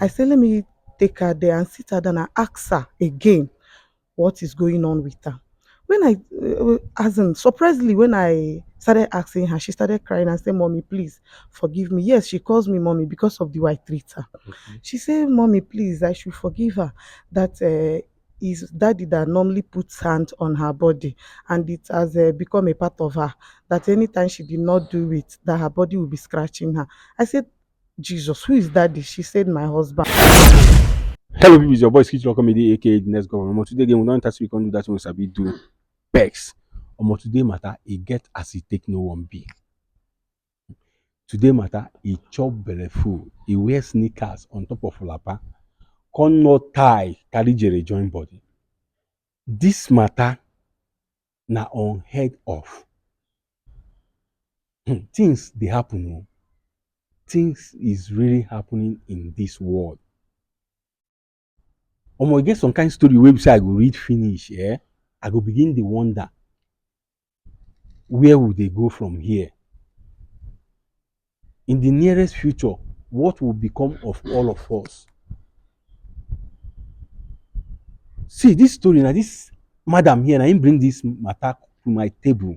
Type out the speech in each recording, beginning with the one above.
I said, let me take her there and sit her down and ask her again what is going on with her. When I, as in, surprisingly, when I started asking her, she started crying and said, "Mommy, please forgive me." Yes, she calls me mommy because of the way I treat her. Okay. She said, "Mommy, please, I should forgive her. That is daddy that normally puts hand on her body, and it has become a part of her. That anytime she did not do it, that her body will be scratching her." I said, "Jesus, who is daddy?" She said, "My husband." Hello, people, it's your boy Skitch Comedy, aka the next governor. Today again, we don't touch we can do that when we sabi do pecs. Today matter, e get as e take no one be. Today matter, e chop belle full, e wear sneakers on top of lapa, con no tie, carry jere join body. This matter na unheard of. Things dey happen o. Things is really happening in this world. E get some kind story wey be say I go read finish, I go begin dey wonder where we dey go from here. In the nearest future, what will become of all of us? See, this story na this madam here na im bring this matter to my table.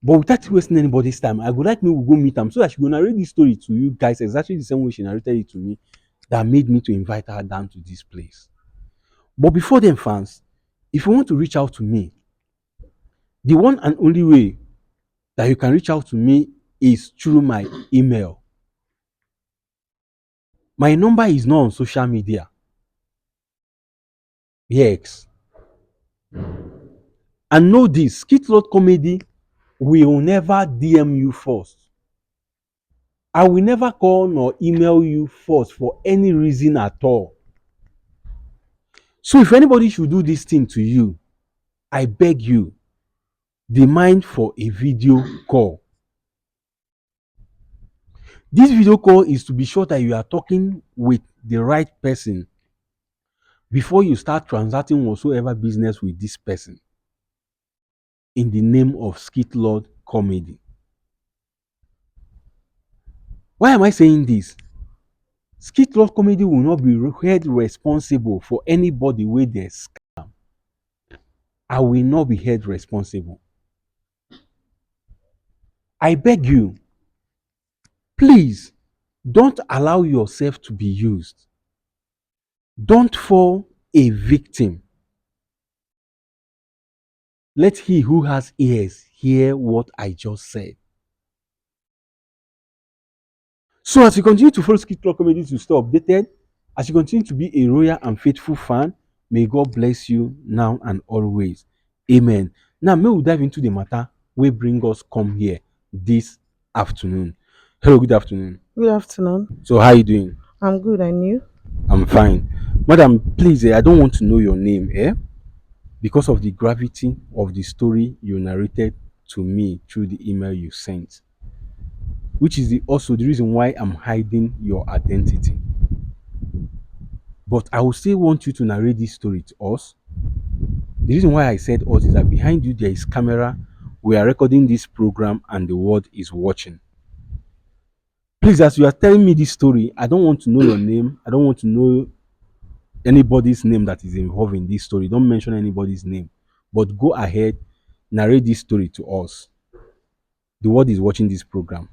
But without wasting anybody's time, I go like make we go meet am so that she go narrate this story to you guys exactly the same way she narrated it to me that made me to invite her down to this place. But before then, fans, if you want to reach out to me, the one and only way that you can reach out to me is through my email. My number is not on social media. Yes. And know this, Skit Road Comedy will never DM you first. I will never call nor email you first for any reason at all. So if anybody should do this thing to you, I beg you, demand for a video call. This video call is to be sure that you are talking with the right person before you start transacting whatsoever business with this person in the name of Skit Lord Comedy. Why am I saying this? Skit Lord Comedy will not be held responsible for anybody wey dey scam. I will not be held responsible. I beg you, please don't allow yourself to be used. Don't fall a victim. Let he who has ears hear what I just said. So as you continue to follow Skit Rock Comedy to stay updated, as you continue to be a loyal and faithful fan, may God bless you now and always. Amen. Now may we dive into the matter wey bring us come here this afternoon. Hello, good afternoon. Good afternoon. So how you doing? I'm good, and you? I'm fine. Madam, please, I don't want to know your name, because of the gravity of the story you narrated to me through the email you sent, which is also the reason why I'm hiding your identity. But I will still want you to narrate this story to us. The reason why I said us is that behind you there is camera. We are recording this program and the world is watching. Please, as you are telling me this story, I don't want to know your name. I don't want to know anybody's name that is involved in this story. Don't mention anybody's name. But go ahead, narrate this story to us. The world is watching this program.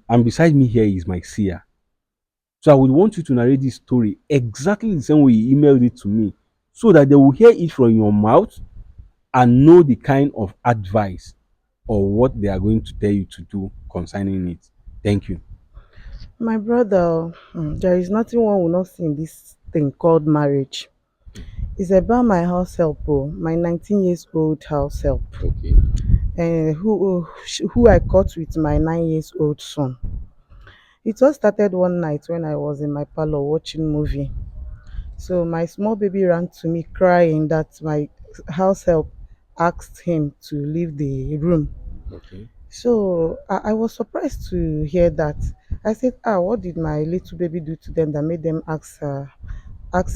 And beside me here is my seer. So I would want you to narrate this story exactly the same way you emailed it to me, so that they will hear it from your mouth and know the kind of advice or what they are going to tell you to do concerning it. Thank you. My brother, there is nothing one will not see in this thing called marriage. It's about my house help, my 19 years old house help, Okay. who I caught with my 9 years old son. It all started one night when I was in my parlor watching movie. So my small baby ran to me crying that my house help asked him to leave the room. Okay. So I was surprised to hear that. I said, "Ah, what did my little baby do to them that made them ask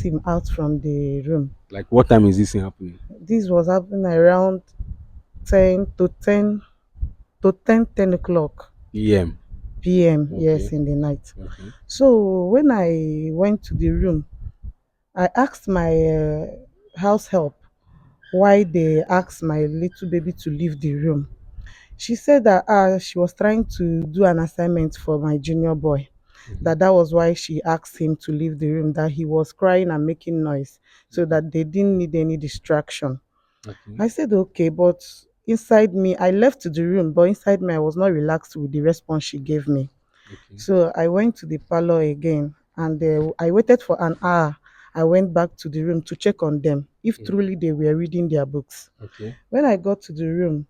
him out from the room?" Like what time is this thing happening? This was happening around 10 to 10 to 10 o'clock. PM. p.m. Yes, Okay. in the night. Okay. So when I went to the room, I asked my house help why they asked my little baby to leave the room. She said that she was trying to do an assignment for my junior boy. Mm-hmm. That was why she asked him to leave the room. That he was crying and making noise, so Okay. that they didn't need any distraction. Okay. I said okay, but inside me, I left the room, but inside me, I was not relaxed with the response she gave me. Okay. So I went to the parlor again, and I waited for an hour. I went back to the room to check on them if Mm. truly they were reading their books. Okay. When I got to the room,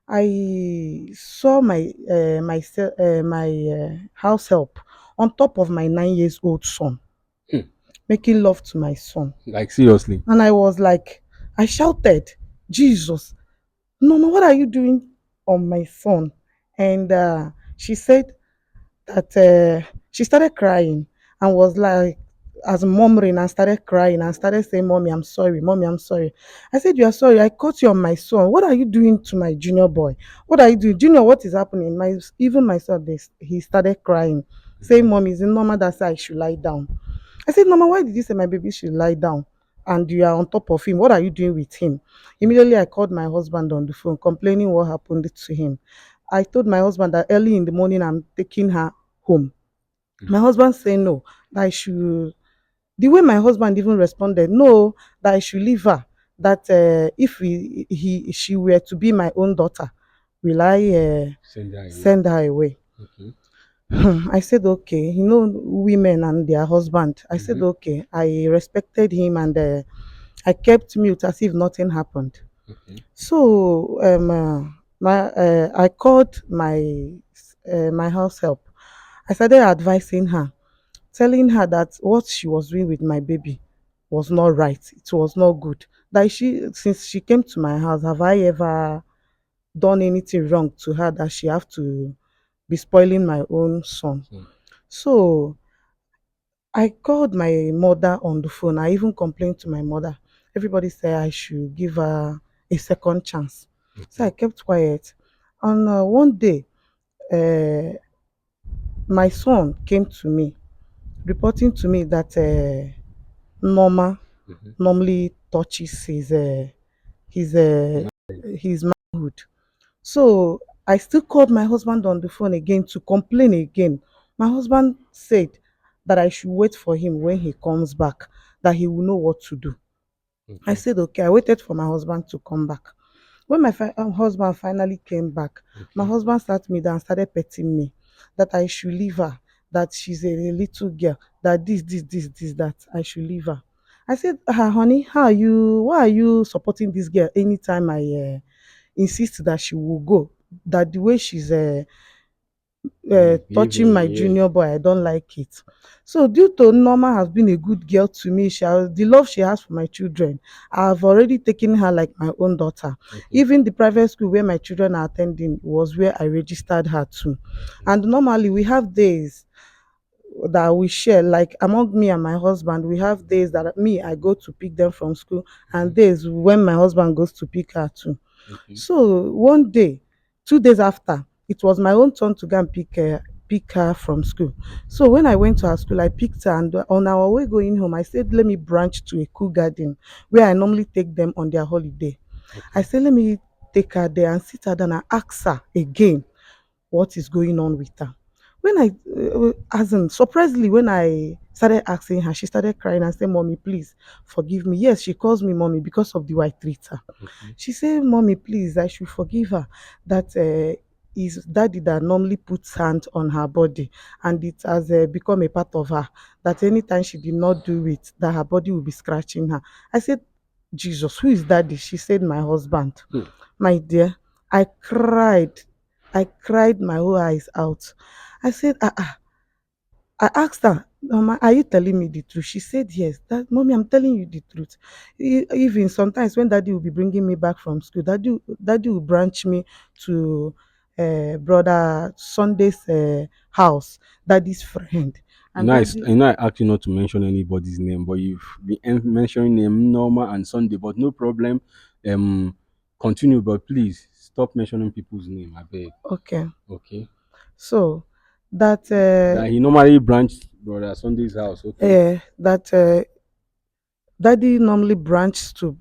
I saw my house help on top of my 9 years old son, Hmm. making love to my son. Like seriously. And I was like, I shouted, Jesus, Mama, what are you doing on my son? And she said that she started crying and was like, as murmuring, and started crying and started saying, Mommy, I'm sorry, Mommy, I'm sorry. I said, You are sorry. I caught you on my son. What are you doing to my junior boy? What are you doing? Junior, what is happening? Even my son, he started crying, saying, Mm-hmm. Mommy, is it normal that I should lie down? I said, Mama, why did you say my baby should lie down? And you are on top of him. What are you doing with him? Immediately, I called my husband on the phone, complaining what happened to him. I told my husband that early in the morning, I'm taking her home. My Mm-hmm. husband said no, that I should. The way my husband even responded, no, that I should leave her. That if she were to be my own daughter, will I Send her away. send her away? Okay. I said, okay, women and their husband. I said, Mm-hmm. okay. I respected him, and I kept mute as if nothing happened. Okay. So I called my house help. I started advising her, telling her that what she was doing with my baby was not right. It was not good. That since she came to my house, have I ever done anything wrong to her that she have to be spoiling my own son? So So I called my mother on the phone. I even complained to my mother. Everybody said I should give her a second chance. So I okay. kept quiet. And one day, uh, my son came to me, reporting to me that Norma Mm-hmm. normally touches his uh, Married. his manhood. So I still called my husband on the phone again to complain again. My husband said that I should wait for him when he comes back, that he will know what to do. I Okay. said, okay. I waited for my husband to come back. When my husband finally came back, my Okay. husband sat me down and started petting me, that I should leave her, that she's a little girl, that this, that I should leave her. I said, honey, why are you supporting this girl anytime I insist that she will go? That the way she's touching Behaving. my Yes. junior boy, I don't like it. So due to Norma has been a good girl to me, the love she has for my children, I've already taken her like my own daughter. Okay. Even the private school where my children are attending was where I registered her to. Okay. And normally we have days that we share, like among me and my husband, we have days that me I go to pick them from school, Mm-hmm. and days when my husband goes to pick her too. Okay. So one day, 2 days after, it was my own turn to go and pick her from school. Okay. So when I went to her school, I picked her, and on our way going home, I said, let me branch to a cool garden where I normally take them on their holiday. I Okay. said, let me take her there and sit her down and ask her again what is going on with her. When as in, surprisingly, when I started asking her, she started crying and said, Mommy, please forgive me. Yes, she calls me Mommy because of the way I treat her. Okay. She said, Mommy, please, I should forgive her. That is daddy that normally puts hand on her body, and it has become a part of her. That anytime she did not do it, that her body will be scratching her. I said, Jesus, who is daddy? She said, my husband. Hmm. My dear, I cried. I cried my whole eyes out. I said, I asked her, Mama, are you telling me the truth? She said, yes. That, Mommy, I'm telling you the truth. Even sometimes when daddy will be bringing me back from school, daddy will branch me to brother Sunday's house, daddy's friend. And daddy, You know, I asked you not to mention anybody's name, but you've been mentioning name Norma and Sunday, but no problem. Um, Continue, but please stop mentioning people's name. I beg. okay. Okay. So that That he normally branched Brother Sunday's house. Okay. that daddy normally branches to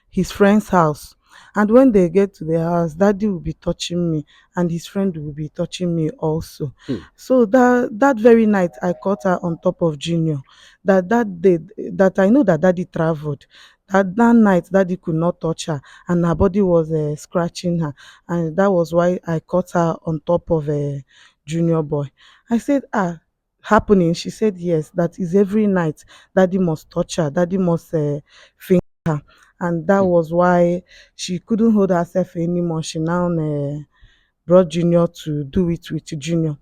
his friend's house, and when they get to the house, daddy will be touching me and his friend will be touching me also. Hmm. So that very night I caught her on top of Junior. That day, that I know that daddy traveled, that night daddy could not touch her and her body was scratching her, and that was why I caught her on top of a Junior boy. I said, happening? She said yes, that is every night daddy must touch her, daddy must finger her, and that Hmm. was why she couldn't hold herself anymore. She now brought Junior to do it with Junior.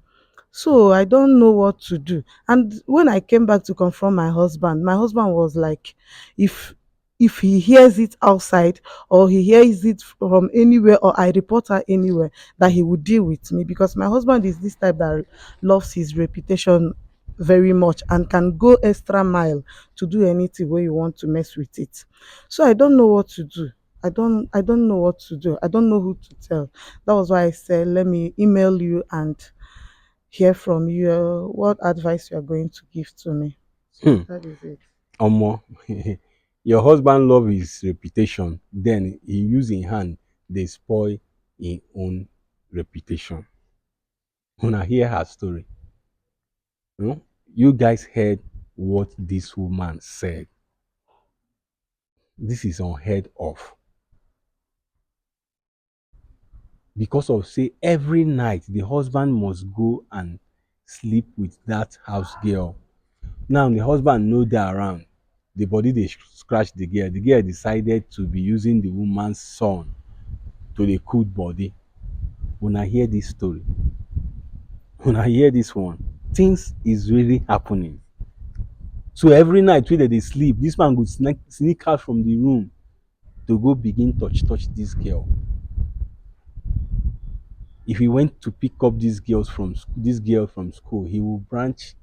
So I don't know what to do. And when I came back to confront my husband was like, if if he hears it outside or he hears it from anywhere or I report her anywhere, that he would deal with me, because my husband is this type that loves his reputation very much and can go extra mile to do anything where you want to mess with it. So I don't know what to do. I don't know what to do. I don't know who to tell. That was why I said let me email you and hear from you what advice you are going to give to me. So Hmm. that is it. Omo, your husband love his reputation, then he use him hand dey spoil him own reputation. Una hear her story. Hmm? You guys heard what this woman said. This is unheard of. Because of say every night the husband must go and sleep with that house girl. Now the husband no dey around. The body dey scratch the girl. The girl decided to be using the woman's son to dey cool body. Una hear this story. Una hear this one. Things is really happening. So every night wey dem dey sleep, this man go sneak out from the room to go begin touch this girl. If he went to pick up this girl from school, he will branch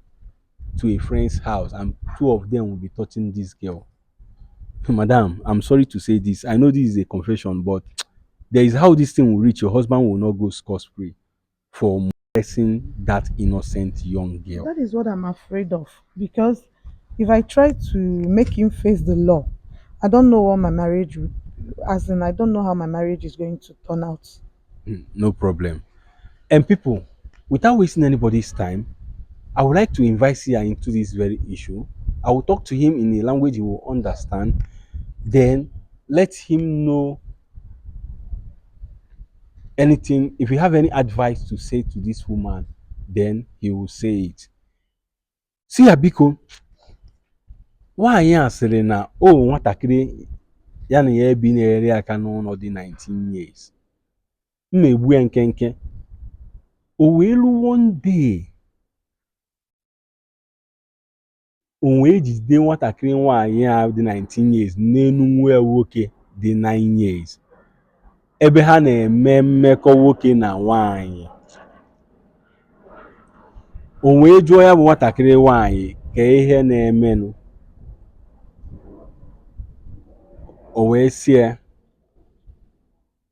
to a friend's house and two of them will be touching this girl. Madam, I'm sorry to say this. I know this is a confession, but there is how this thing will reach. Your husband will not go scot free for molesting that innocent young girl. That is what I'm afraid of, because if I try to make him face the law, I don't know what my marriage would, as in, I don't know how my marriage is going to turn out. No problem. And people, without wasting anybody's time, I would like to invite Sia into this very issue. I will talk to him in a language he will understand. Then let him know anything. If you have any advice to say to this woman, then he will say it. Sia biko, nwaanyị a sịrị na o nwatakịrị ya na ya ebi na-ere aka n'ụlọ dị 19 years. M na-egbu ya nkenke. O wee ru one day, o wee jide nwatakịrị nwaanyị a dị 19 years n'elu nwa ya nwoke dị 9 years. Ebe ha na-eme mmekọ nwoke na nwaanyị. O wee jụọ ya bụ nwatakịrị nwaanyị kee ihe na-emenụ. O wee sị ya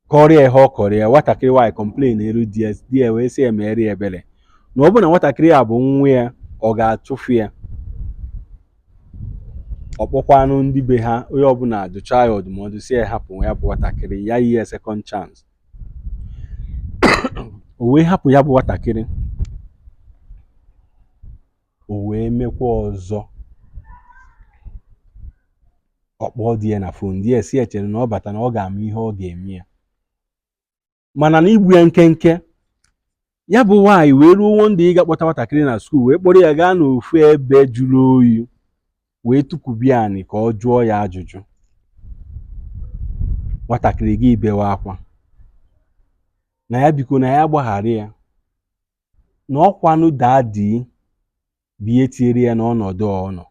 kọrọ ya ihe ọ kọrọ ya. Nwatakịrị nwaanyị complain elu di ya wee sị ya meere ya ebere na ọ bụrụ na nwatakịrị a bụ nwa ya, ọ ga-achụfu ya. Ọ kpọkwanụ ndị be ha, onye ọbụla dụchaa ya ọdụmọdụ sị ya hapụ ya bụ nwatakịrị, ya yi ya second chance. O wee hapụ ya bụ nwatakịrị. O wee mekwa ọzọ. Ọ kpọọ di ya na fon, di ya si ya chere na ọ bata na ọ ga-ama ihe ọ ga-eme ya. Mana na igbu ya nkenke, ya bụ nwaanyị wee ruo one day ịga kpọta nwatakịrị na skuul wee kpọrọ ya gaa n'ofu ebe jụrụ oyi wee tụkwubie anị ka ọ jụọ ya ajụjụ. Nwatakịrị gị bewe akwa na ya biko na ya gbaghara ya, na ọkwanụ daadị bụ ihe tinyere ya n'ọnọdụ ọ nọ.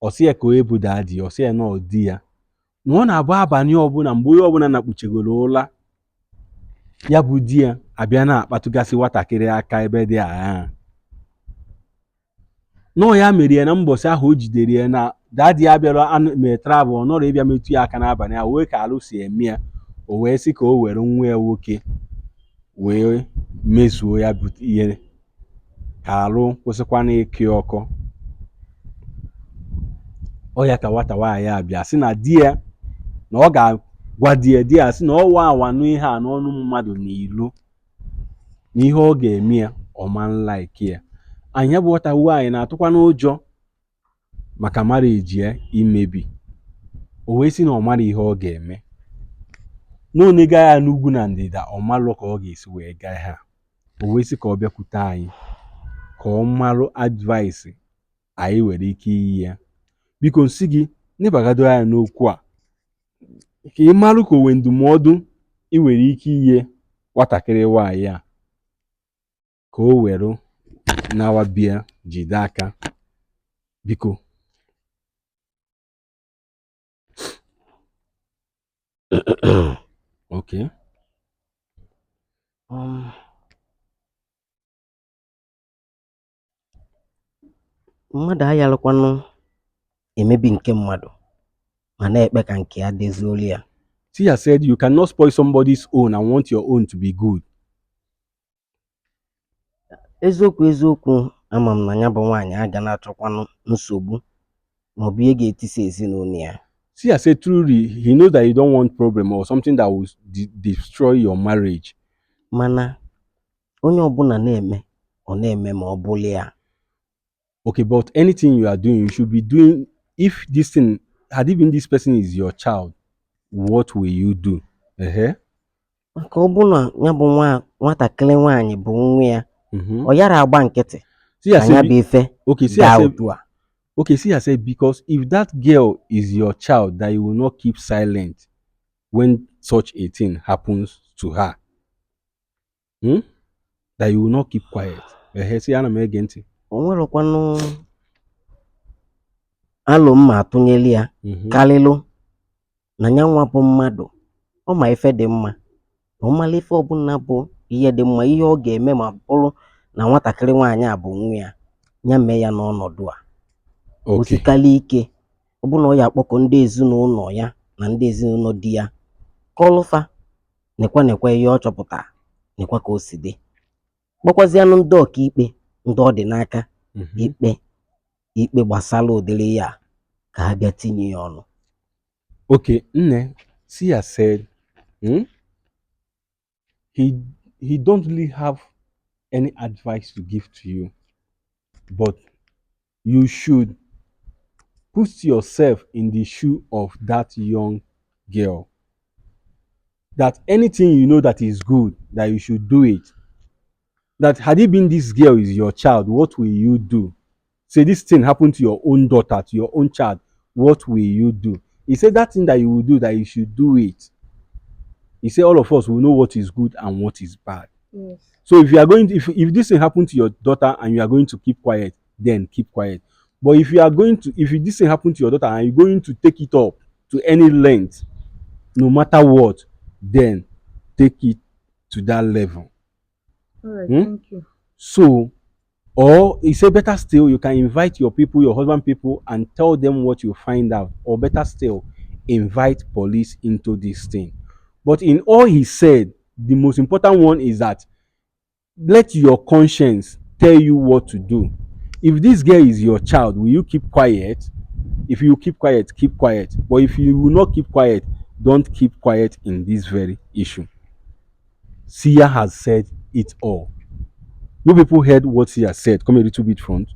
Ọ sị ya ka onye bụ daadị, ọ sị ya na ọ di ya, na ọ na-abụ abalị ọbụla mgbe onye ọbụla na-akpuchegoro ụra, ya bụ di ya abịa na-akpatụgasị nwatakịrị aka ebe dị aghaa. Nọọ ya mere ya na mbọsị ahụ o jidere ya na daadị ya bịara mee travel, ọ nọrọ ịbịa metụ ya aka n'abalị ahụ wee ka alụ si eme ya. O wee sị ka o were nwa ya nwoke wee mezuo ya bụ ihe ka arụ kwụsịkwana ịkụ ọkụ. Ọ ya ka nwata nwaanyị a bịa sị na di ya na ọ ga-agwa di ya sị na ọwa awanụ ihe a n'ọnụ mmadụ n'ilo na ihe ọ ga-eme ya ọma nlaiki ya. Anyị ya bụ nwata nwaanyị na-atụkwa n'ụjọ maka marriage ya imebi. O wee sị na ọ mara ihe ọ ga-eme, na ọ nega ya n'ugwu na ndịda ọ malụ ka ọ ga-esi wee gaa ha. O wee sị ka ọ bịakwute anyị ka ọ marụ advice anyị nwere ike iyi ya. Biko nsị gị nebagado ya n'okwu a ka ị marụ ka onwe ndụmọdụ ị nwere ike inye nwatakịrị nwaanyị a ka o were nawa bịa jide aka biko. Okay. Mmadụ ayalụkwanụ emebi nke mmadụ ma na-ekpe ka nke ya dezuolu ya. Tia said you cannot spoil somebody's own and want your own to be good. Eziokwu ama m na ya bụ nwaanyị aga na-achọkwanụ nsogbu maọbụ ihe ga-etisi ezinụlọ ya. Tia said truly he knows that you don't want problem or something that will destroy your marriage. Mana onye ọbụla na-eme ọ na-eme ma ọ bụrụ ya. Okay, but anything you are doing, you should be doing. If this thing, had even this person is your child, what will you do? Maka ọ bụ na ya bụ nwatakịrị nwaanyị bụ nwa ya, ọ yara agba nkịtị ka ya bụ ife gaa otu a. Okay, see, I said, because if that girl is your child, that you will not keep silent when such a thing happens to her. That you will not keep quiet. See, Anna Megenti. O nwerekwanụ alụ mma atụnyeli ya karịlụ na ya nwa bụ mmadụ ọ ma ife dị mma na ọ mara ife ọbụla bụ ihe dị mma, ihe ọ ga-eme ma bụrụ na nwatakịrị nwaanyị a bụ nwa ya, ya mee ya n'ọnọdụ a. Osikala ike ọ bụ na ọ ya akpọkọ ndị ezinụlọ ya na ndị ezinụlọ di ya kọlụfa nekwa ihe ọ chọpụtara nekwa ka o si dị, kpọkwazianụ ndị ọkaikpe ndị ọ dị n'aka ikpe gbasara ụdịrị ya ka ha bịa tinye ya ọnụ. Okay, nne, Sia said he don't really have any advice to give to you, but you should put yourself in the shoe of that young girl. That anything you know that is good, that you should do it. That had it been this girl is your child, what will you do? Say this thing happened to your own daughter, to your own child, what will you do? He said that thing that you will do, that you should do it. He said all of us will know what is good and what is bad. Yes. So if you are going to, if this thing happened to your daughter and you are going to keep quiet, then keep quiet. But if you are going to, if this thing happened to your daughter and you're going to take it up to any length, no matter what, then take it to that level. All right, thank you. So, or he said better still, you can invite your people, your husband people, and tell them what you find out. Or better still, invite police into this thing. But in all he said, the most important one is that let your conscience tell you what to do. If this girl is your child, will you keep quiet? If you keep quiet, keep quiet. But if you will not keep quiet, don't keep quiet in this very issue. Sia has said it all. You people heard what Sia said. Come a little bit front.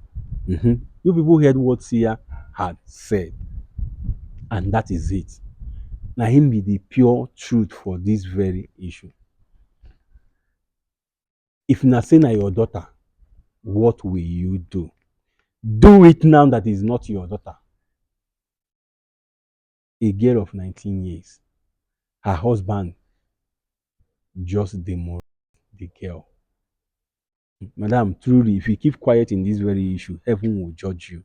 You people heard what Sia had said. And that is it. Now him be the pure truth for this very issue. If na say na your daughter, what will you do? Do it now that is not your daughter. A girl of 19 years. Her husband just demoralized the girl. Madam, truly, if you keep quiet in this very issue, heaven will judge you.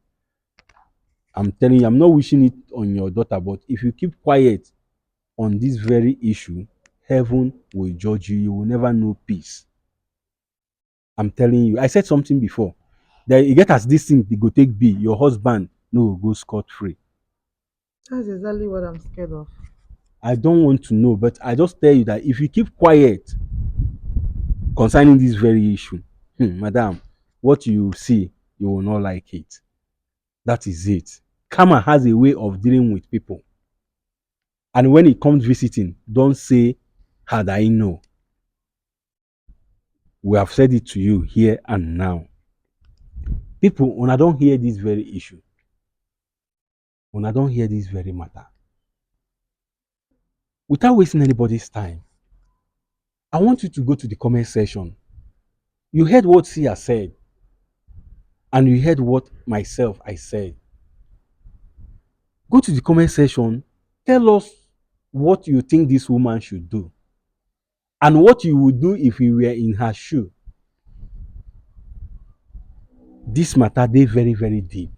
I'm telling you, I'm not wishing it on your daughter, but if you keep quiet on this very issue, heaven will judge you. You will never know peace. I'm telling you. I said something before. That you get as this thing, they go take B. Your husband no go scot-free. That's exactly what I'm scared of. I don't want to know, but I just tell you that if you keep quiet concerning this very issue. Madam, what you see, you will not like it. That is it. Karma has a way of dealing with people. And when it comes visiting, don't say, had I know. We have said it to you here and now. People, when I don't hear this very issue, when I don't hear this very matter, without wasting anybody's time, I want you to go to the comment section. You heard what Sia said, and you heard what myself I said. Go to the comment section, tell us what you think this woman should do, and what you would do if you were in her shoe. This matter, they very, very deep.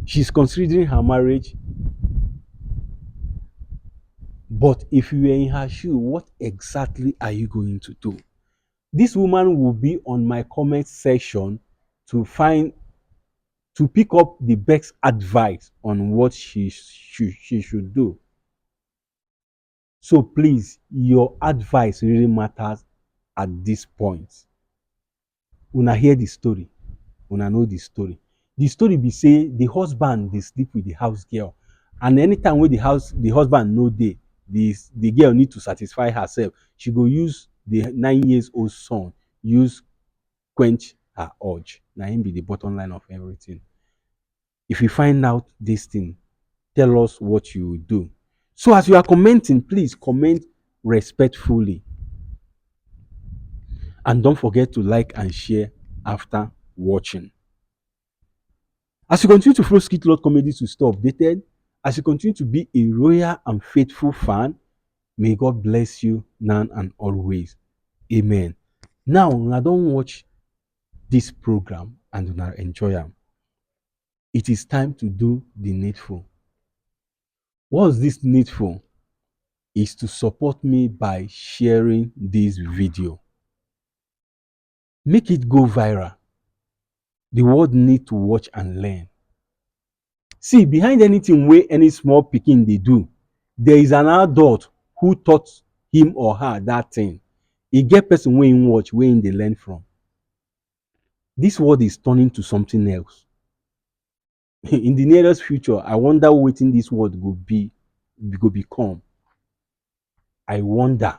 She's considering her marriage, but if you were in her shoe, what exactly are you going to do? This woman will be on my comment section to pick up the best advice on what she should do. So please, your advice really matters at this point. Una hear the story, una know the story. The story be say the husband dey sleep with the house girl, and anytime wey the husband no dey, the girl need to satisfy herself. She go use the 9 years old son use quench her urge. Na him be the bottom line of everything. If you find out this thing, tell us what you will do. So as you are commenting, please comment respectfully. And don't forget to like and share after watching. As you continue to follow Skit Lord Comedy to stay updated, as you continue to be a loyal and faithful fan, may God bless you now and always. Amen. Now, I don't watch this program and I enjoy them. It is time to do the needful. What is this needful? Is to support me by sharing this video. Make it go viral. The world need to watch and learn. See, behind anything where any small pikin they do, there is an adult who taught him or her that thing. E get person wey him watch, wey him dey learn from. This world is turning to something else. In the nearest future, I wonder wetin this world go become. I wonder.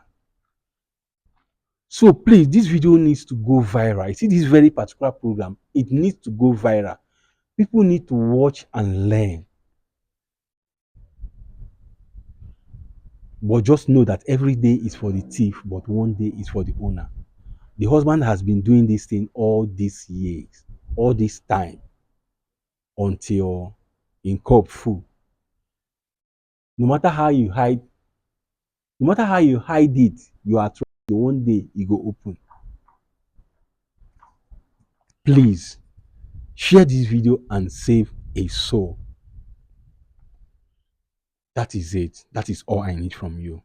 So please, this video needs to go viral. You see this very particular program, it needs to go viral. People need to watch and learn. But just know that every day is for the thief, but one day is for the owner. The husband has been doing this thing all these years, all this time, until in cup full. No matter how you hide it, you are trying. One day it go open. Please share this video and save a soul. That is it. That is all I need from you.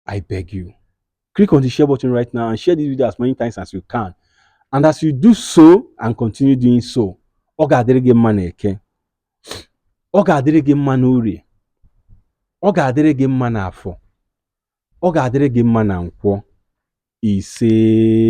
I beg you. Click on the share button right now and share this video as many times as you can. And as you do so and continue doing so, ọ ga-adịrị gị mma n'Eke, ọ ga-adịrị gị mma n'Orie, ọ ga-adịrị gị mma n'Afọ, ọ ga-adịrị gị mma na Nkwọ. Ise.